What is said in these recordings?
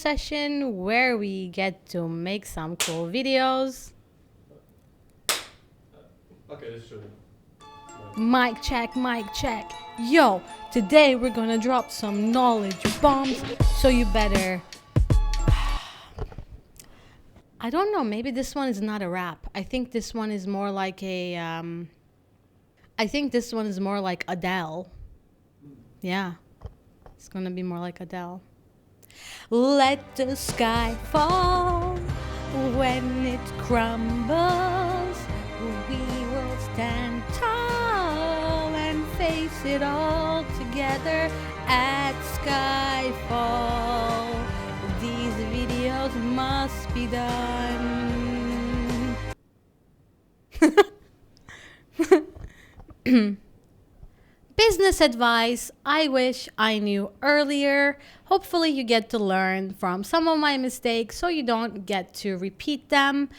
session where we get to make some cool videos. Okay, that's true. Mic check, mic check. Yo, today we're gonna drop some knowledge bombs, so you better. I don't know, maybe this one is not a rap. I think this one is more like Adele. Yeah, it's gonna be more like Adele. Let the sky fall when it crumbles. We will stand tall and face it all together at Skyfall. These videos must be done. Business advice I wish I knew earlier. Hopefully you get to learn from some of my mistakes so you don't get to repeat them.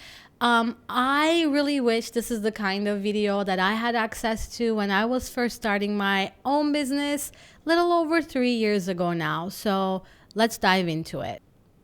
I really wish this is the kind of video that I had access to when I was first starting my own business, little over 3 years ago now. So let's dive into it.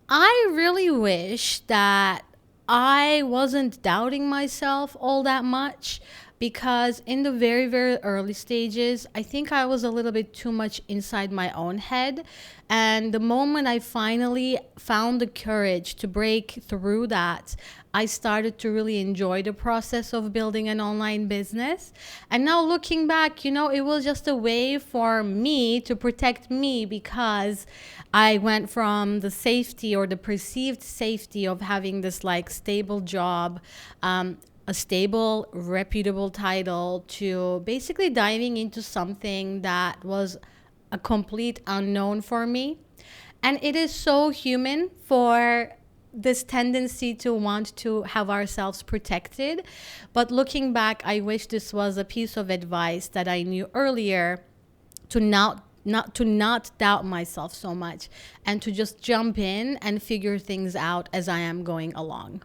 I really wish that I wasn't doubting myself all that much, because in the very, very early stages, I think I was a little bit too much inside my own head. And the moment I finally found the courage to break through that, I started to really enjoy the process of building an online business. And now looking back, it was just a way for me to protect me, because I went from the safety or the perceived safety of having this stable job, a stable, reputable title, to basically diving into something that was a complete unknown for me. And it is so human for this tendency to want to have ourselves protected. But looking back, I wish this was a piece of advice that I knew earlier, to not doubt myself so much and to just jump in and figure things out as I am going along.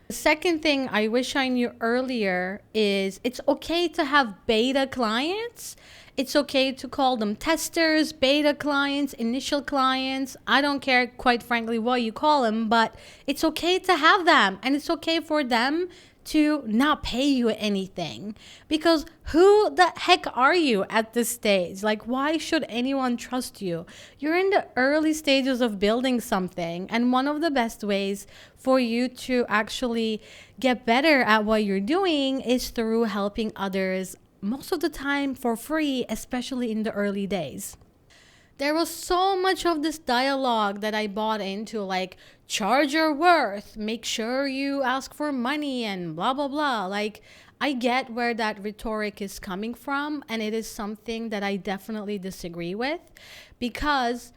The second thing I wish I knew earlier is it's okay to have beta clients. It's okay to call them testers, beta clients, initial clients. I don't care, quite frankly, what you call them, but it's okay to have them. And it's okay for them to not pay you anything, because who the heck are you at this stage? Why should anyone trust you? You're in the early stages of building something, and one of the best ways for you to actually get better at what you're doing is through helping others, most of the time for free, especially in the early days. There was so much of this dialogue that I bought into, charge your worth, make sure you ask for money, and blah, blah, blah. I get where that rhetoric is coming from, and it is something that I definitely disagree with, because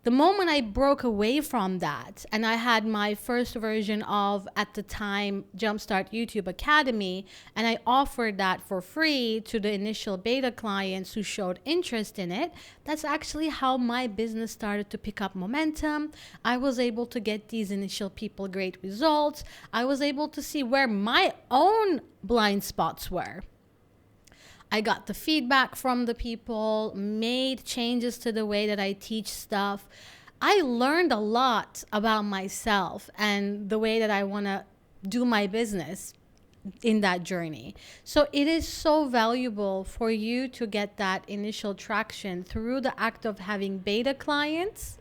the moment I broke away from that and I had my first version of, at the time, Jumpstart YouTube Academy, and I offered that for free to the initial beta clients who showed interest in it, that's actually how my business started to pick up momentum. I was able to get these initial people great results. I was able to see where my own blind spots were. I got the feedback from the people, made changes to the way that I teach stuff. I learned a lot about myself and the way that I want to do my business in that journey. So it is so valuable for you to get that initial traction through the act of having beta clients.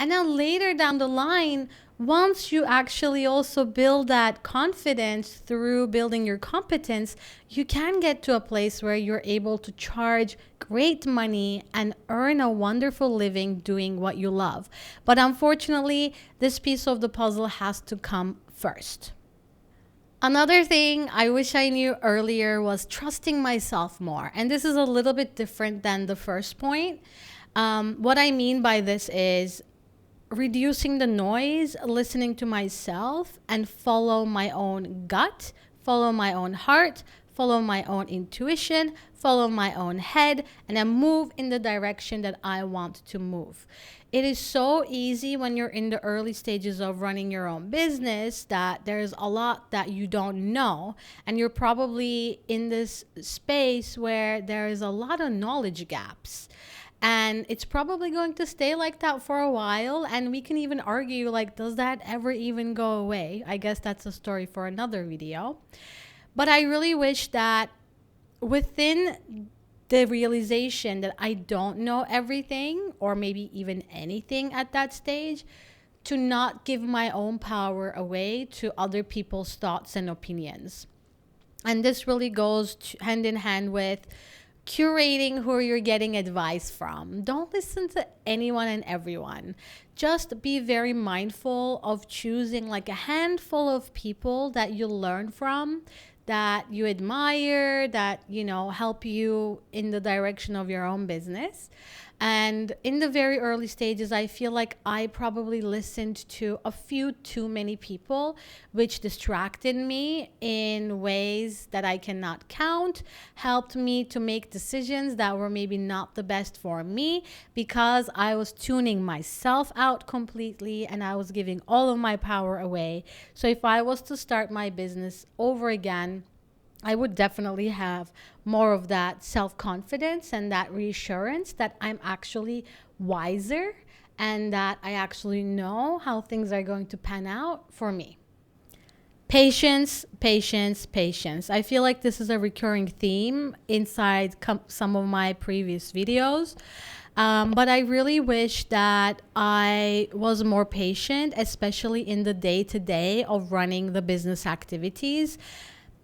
And then later down the line, once you actually also build that confidence through building your competence, you can get to a place where you're able to charge great money and earn a wonderful living doing what you love. But unfortunately, this piece of the puzzle has to come first. Another thing I wish I knew earlier was trusting myself more. And this is a little bit different than the first point. What I mean by this is reducing the noise, listening to myself, and follow my own gut, follow my own heart, follow my own intuition, follow my own head, and then move in the direction that I want to move. It is so easy when you're in the early stages of running your own business that there's a lot that you don't know. And you're probably in this space where there is a lot of knowledge gaps. And it's probably going to stay like that for a while. And we can even argue, like, does that ever even go away? I guess that's a story for another video. But I really wish that within the realization that I don't know everything, or maybe even anything at that stage, to not give my own power away to other people's thoughts and opinions. And this really goes hand in hand with curating who you're getting advice from. Don't listen to anyone and everyone. Just be very mindful of choosing like a handful of people that you learn from, that you admire, that, help you in the direction of your own business. And in the very early stages, I feel like I probably listened to a few too many people, which distracted me in ways that I cannot count, helped me to make decisions that were maybe not the best for me, because I was tuning myself out completely and I was giving all of my power away. So if I was to start my business over again, I would definitely have more of that self-confidence and that reassurance that I'm actually wiser and that I actually know how things are going to pan out for me. Patience, patience, patience. I feel like this is a recurring theme inside some of my previous videos. But I really wish that I was more patient, especially in the day-to-day of running the business activities.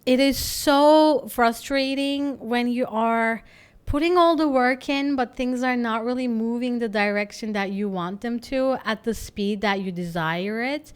It is so frustrating when you are putting all the work in, but things are not really moving the direction that you want them to at the speed that you desire it.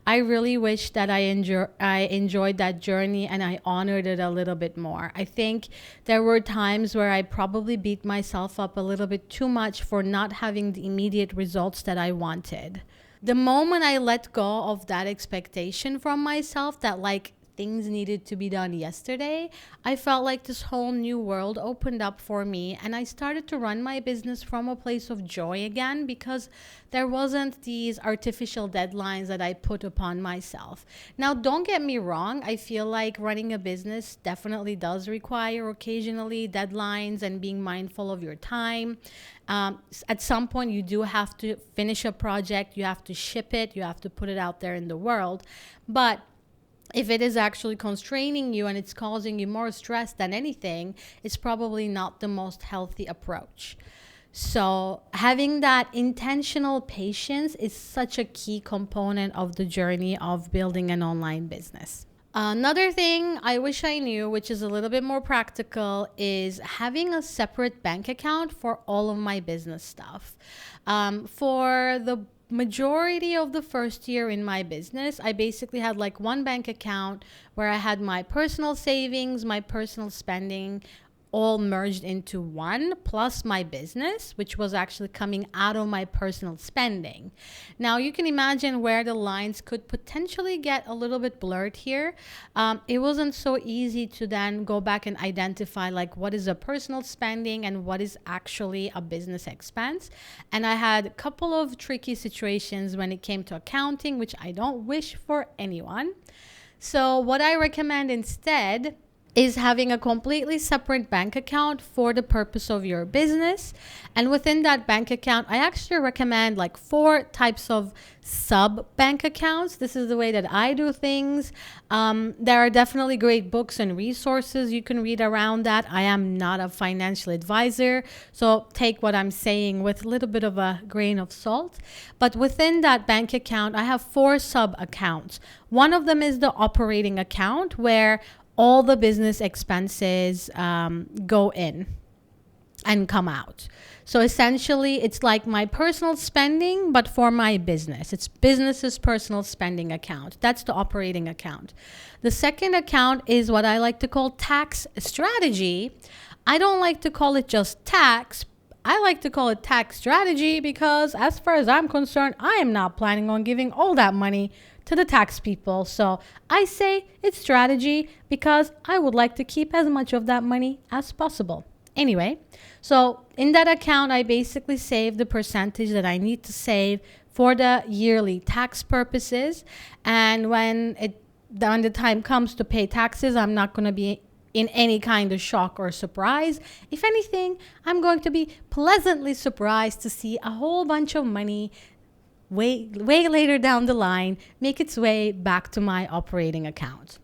I really wish that I enjoyed that journey and I honored it a little bit more. I think there were times where I probably beat myself up a little bit too much for not having the immediate results that I wanted. The moment I let go of that expectation from myself, that like things needed to be done yesterday, I felt like this whole new world opened up for me, and I started to run my business from a place of joy again, because there wasn't these artificial deadlines that I put upon myself. Now, don't get me wrong, I feel like running a business definitely does require occasionally deadlines and being mindful of your time. At some point, you do have to finish a project, you have to ship it, you have to put it out there in the world. But if it is actually constraining you and it's causing you more stress than anything, it's probably not the most healthy approach. So having that intentional patience is such a key component of the journey of building an online business. Another thing I wish I knew, which is a little bit more practical, is having a separate bank account for all of my business stuff. For the majority of the first year in my business, I basically had like one bank account where I had my personal savings, my personal spending, all merged into one, plus my business, which was actually coming out of my personal spending. Now, you can imagine where the lines could potentially get a little bit blurred here. It wasn't so easy to then go back and identify like what is a personal spending and what is actually a business expense. And I had a couple of tricky situations when it came to accounting, which I don't wish for anyone. So what I recommend instead is having a completely separate bank account for the purpose of your business. And within that bank account, I actually recommend like 4 types of sub bank accounts. This is the way that I do things. There are definitely great books and resources you can read around that. I am not a financial advisor, so take what I'm saying with a little bit of a grain of salt. But within that bank account, I have 4 sub accounts. One of them is the operating account, where all the business expenses go in and come out. So essentially, it's like my personal spending, but for my business. It's business's personal spending account. That's the operating account. The second account is what I like to call tax strategy. I don't like to call it just tax. I like to call it tax strategy because, as far as I'm concerned, I am not planning on giving all that money to the tax people. So I say it's strategy because I would like to keep as much of that money as possible. Anyway, so in that account, I basically save the percentage that I need to save for the yearly tax purposes. And when the time comes to pay taxes, I'm not going to be in any kind of shock or surprise. If anything, I'm going to be pleasantly surprised to see a whole bunch of money way later down the line make its way back to my operating account.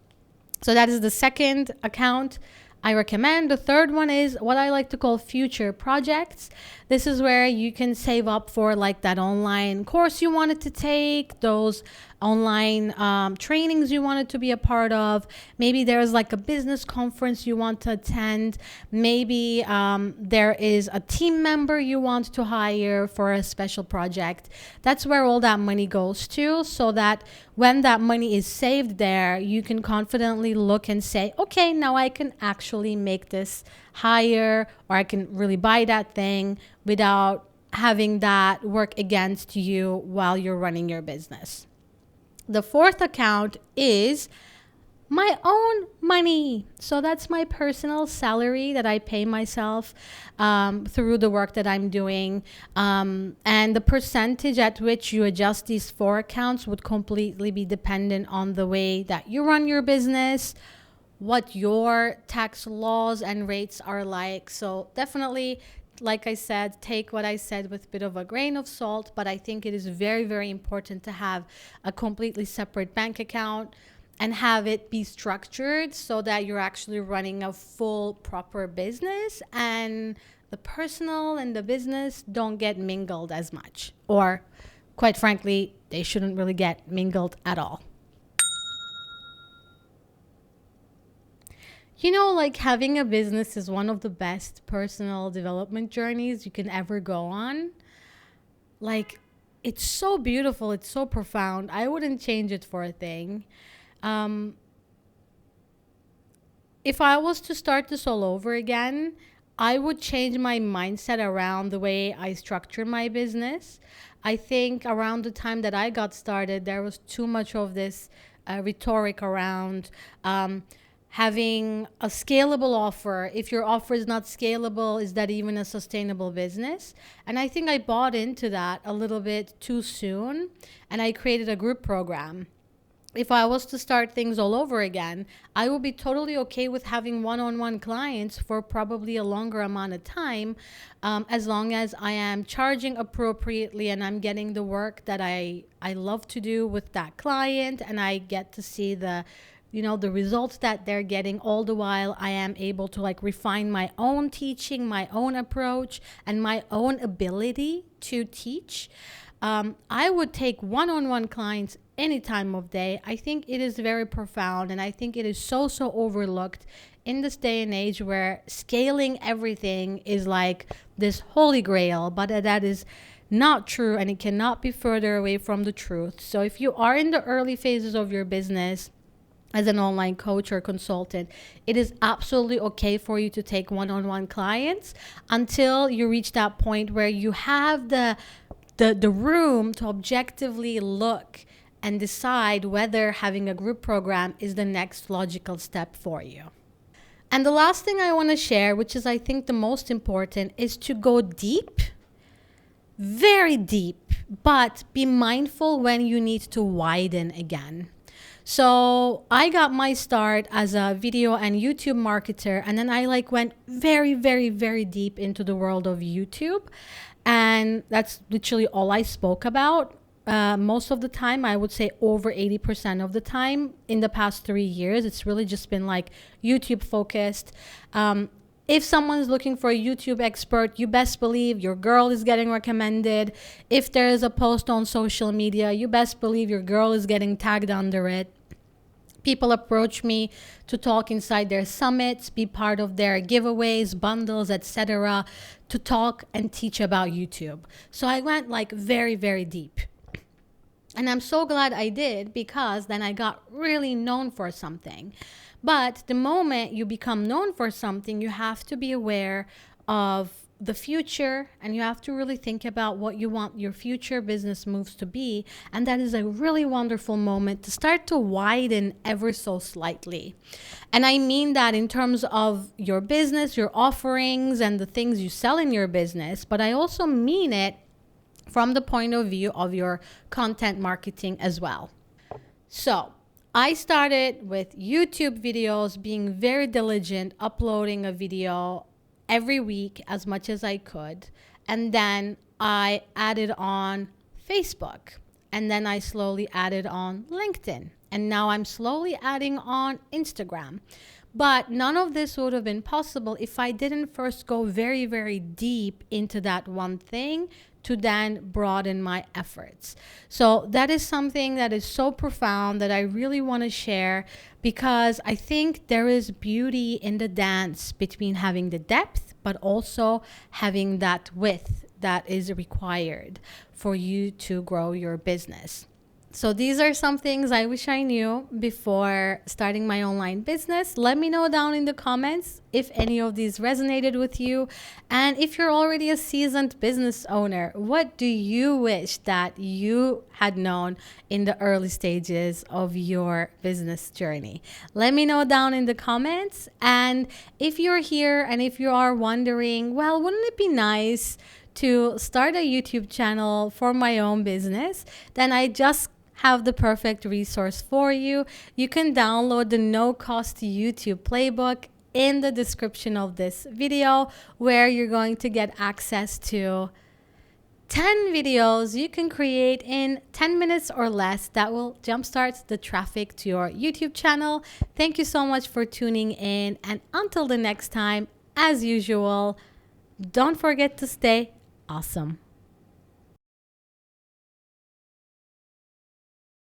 So that is the second account I recommend. The third one is what I like to call future projects. This is where you can save up for like that online course you wanted to take, those online trainings you wanted to be a part of. Maybe there's like a business conference you want to attend. Maybe there is a team member you want to hire for a special project. That's where all that money goes to, so that when that money is saved there, you can confidently look and say, okay, now I can actually make this higher, or I can really buy that thing without having that work against you while you're running your business. The fourth account is my own money. So that's my personal salary that I pay myself through the work that I'm doing. And the percentage at which you adjust these four accounts would completely be dependent on the way that you run your business, what your tax laws and rates are like. So definitely, like I said, take what I said with a bit of a grain of salt, but I think it is very, very important to have a completely separate bank account and have it be structured so that you're actually running a full, proper business, and the personal and the business don't get mingled as much. Or, quite frankly, they shouldn't really get mingled at all. You know, like having a business is one of the best personal development journeys you can ever go on. Like, it's so beautiful, it's so profound. I wouldn't change it for a thing. Um, if I was to start this all over again, I would change my mindset around the way I structure my business. I think around the time that I got started, there was too much of this rhetoric around having a scalable offer. If your offer is not scalable, is that even a sustainable business? And I think I bought into that a little bit too soon, and I created a group program. If I was to start things all over again, I would be totally okay with having one-on-one clients for probably a longer amount of time, as long as I am charging appropriately and I'm getting the work that I love to do with that client, and I get to see the results that they're getting, all the while I am able to like refine my own teaching, my own approach, and my own ability to teach. I would take one-on-one clients any time of day. I think it is very profound, and I think it is so overlooked in this day and age where scaling everything is like this holy grail, but that is not true, and it cannot be further away from the truth. So if you are in the early phases of your business as an online coach or consultant, it is absolutely okay for you to take one-on-one clients until you reach that point where you have the room to objectively look and decide whether having a group program is the next logical step for you. And the last thing I want to share, which is I think the most important, is to go deep, very deep, but be mindful when you need to widen again. So I got my start as a video and YouTube marketer, and then I went very, very, very deep into the world of YouTube. And that's literally all I spoke about. Most of the time, I would say over 80% of the time in the past 3 years, it's really just been YouTube focused. If someone's looking for a YouTube expert, you best believe your girl is getting recommended. If there is a post on social media, you best believe your girl is getting tagged under it. People approach me to talk inside their summits, be part of their giveaways, bundles, etc., to talk and teach about YouTube. So I went very, very deep. And I'm so glad I did, because then I got really known for something. But the moment you become known for something, you have to be aware of the future, and you have to really think about what you want your future business moves to be. And that is a really wonderful moment to start to widen ever so slightly. And I mean that in terms of your business, your offerings, and the things you sell in your business, but I also mean it from the point of view of your content marketing as well. So I started with YouTube videos, being very diligent, uploading a video every week as much as I could. And then I added on Facebook. And then I slowly added on LinkedIn. And now I'm slowly adding on Instagram. But none of this would have been possible if I didn't first go very, very deep into that one thing to then broaden my efforts. So that is something that is so profound that I really want to share, because I think there is beauty in the dance between having the depth but also having that width that is required for you to grow your business. So these are some things I wish I knew before starting my online business. Let me know down in the comments if any of these resonated with you. And if you're already a seasoned business owner, what do you wish that you had known in the early stages of your business journey? Let me know down in the comments. And if you're here and if you are wondering, well, wouldn't it be nice to start a YouTube channel for my own business? Then I just have the perfect resource for you. You can download the no-cost YouTube playbook in the description of this video, where you're going to get access to 10 videos you can create in 10 minutes or less that will jumpstart the traffic to your YouTube channel. Thank you so much for tuning in, and until the next time, as usual, don't forget to stay awesome.